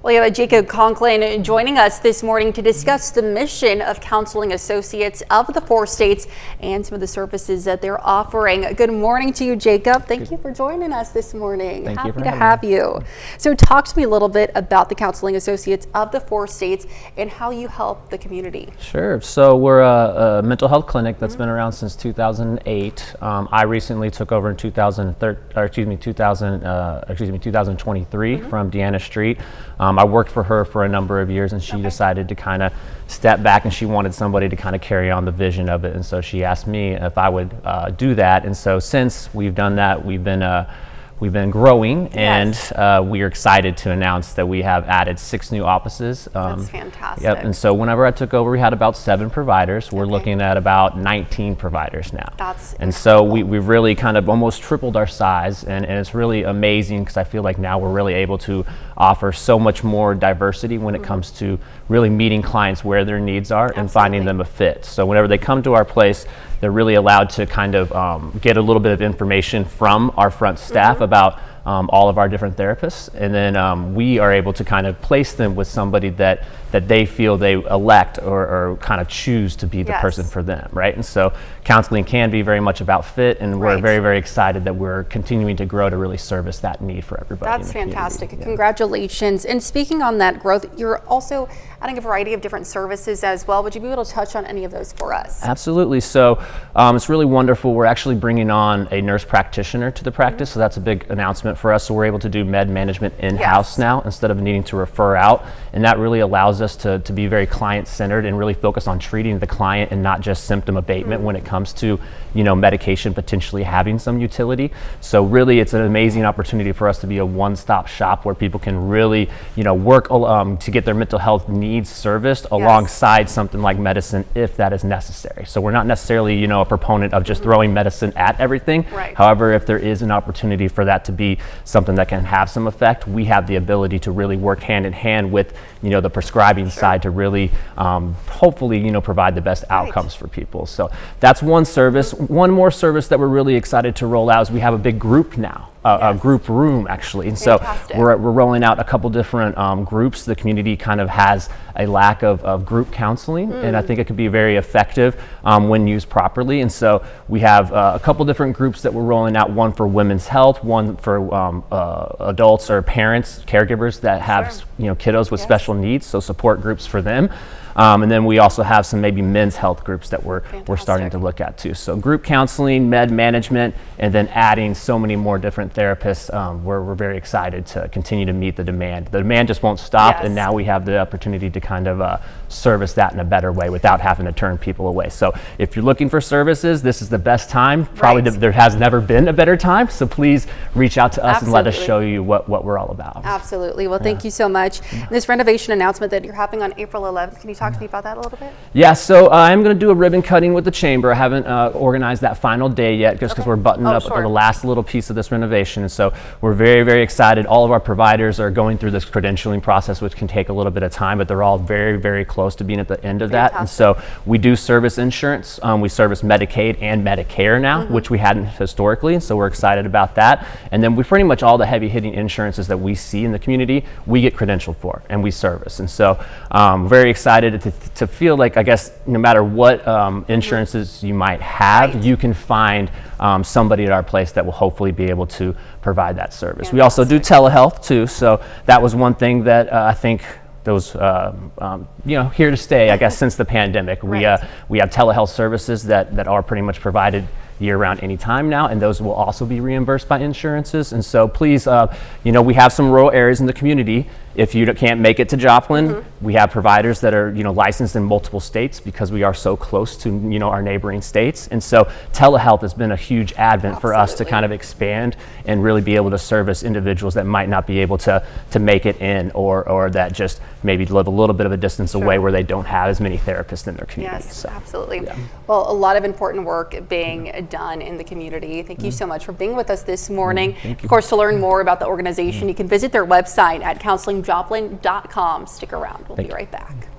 Well, you have Jacob Conklin joining us this morning to discuss the mission of Counseling Associates of the 4 states and some of the services that they're offering. Good morning to you, Jacob. Thank you for joining us this morning. Thank you for Happy to have you. So talk to me a little bit about the Counseling Associates of the 4 states and how you help the community. Sure. So we're a mental health clinic that's been around since 2008. I recently took over in 2023 from Deanna Street. I worked for her for a number of years, and she decided to kind of step back, and she wanted somebody to kind of carry on the vision of it. And so she asked me if I would do that. And so since we've done that, we've been growing, and we are excited to announce that we have added 6 new offices. That's fantastic. Yep. And so whenever I took over, we had about 7 providers. We're looking at about 19 providers now. And so we've really kind of almost tripled our size, and it's really amazing because I feel like now we're really able to offer so much more diversity when it comes to really meeting clients where their needs are and finding them a fit. So whenever they come to our place, they're really allowed to kind of get a little bit of information from our front staff about all of our different therapists, and then we are able to kind of place them with somebody that they feel they elect or kind of choose to be the person for them, right? And so counseling can be very much about fit, and we're very, very excited that we're continuing to grow to really service that need for everybody. That's fantastic. Congratulations. And speaking on that growth, you're also adding a variety of different services as well. Would you be able to touch on any of those for us? Absolutely. So it's really wonderful. We're actually bringing on a nurse practitioner to the practice, so that's a big announcement for us. So we're able to do med management in-house now instead of needing to refer out, and that really allows us to be very client-centered and really focus on treating the client and not just symptom abatement when it comes to, you know, medication potentially having some utility. So really it's an amazing opportunity for us to be a one-stop shop where people can really, you know, work to get their mental health needs serviced alongside something like medicine if that is necessary. So we're not necessarily, you know, a proponent of just throwing medicine at everything. However, if there is an opportunity for that to be something that can have some effect, we have the ability to really work hand in hand with, you know, the prescribing side to really hopefully, you know, provide the best outcomes for people. So that's one service. One more service that we're really excited to roll out is we have a big group now. A group room actually, and so we're rolling out a couple different groups. The community kind of has a lack of group counseling, and I think it could be very effective when used properly. And so we have a couple different groups that we're rolling out, one for women's health, one for adults or parents, caregivers that have you know, kiddos with special needs, so support groups for them. And then we also have some maybe men's health groups that we're starting to look at too. So group counseling, med management, and then adding so many more different therapists. We're very excited to continue to meet the demand. The demand just won't stop, and now we have the opportunity to kind of service that in a better way without having to turn people away. So if you're looking for services, this is the best time. Probably there has never been a better time. So please reach out to us and let us show you what we're all about. Absolutely. Well, thank you so much. This renovation announcement that you're having on April 11th, can you talk to me about that a little bit? Yeah, so I'm going to do a ribbon cutting with the chamber. I haven't organized that final day yet just because we're buttoning up the last little piece of this renovation. And so we're very, very excited. All of our providers are going through this credentialing process, which can take a little bit of time, but they're all very, very close to being at the end of that. And so we do service insurance. We service Medicaid and Medicare now, which we hadn't historically. And so we're excited about that. And then we pretty much all the heavy hitting insurances that we see in the community, we get credentialed for and we service. And so very excited to feel like, I guess, no matter what insurances you might have, you can find somebody at our place that will hopefully be able to provide that service. We also do telehealth too, so that was one thing that I think those you know, here to stay, I guess, since the pandemic. We have telehealth services that are pretty much provided year-round anytime now, and those will also be reimbursed by insurances. And so please, you know, we have some rural areas in the community. If you can't make it to Joplin, we have providers that are, you know, licensed in multiple states because we are so close to, you know, our neighboring states. And so telehealth has been a huge advent for us to kind of expand and really be able to service individuals that might not be able to make it in, or that just maybe live a little bit of a distance away where they don't have as many therapists in their community. Yes, absolutely. Well, a lot of important work being done in the community. Thank you so much for being with us this morning. Of course, to learn more about the organization, you can visit their website at counselingjoplin.com. Stick around. We'll be right back.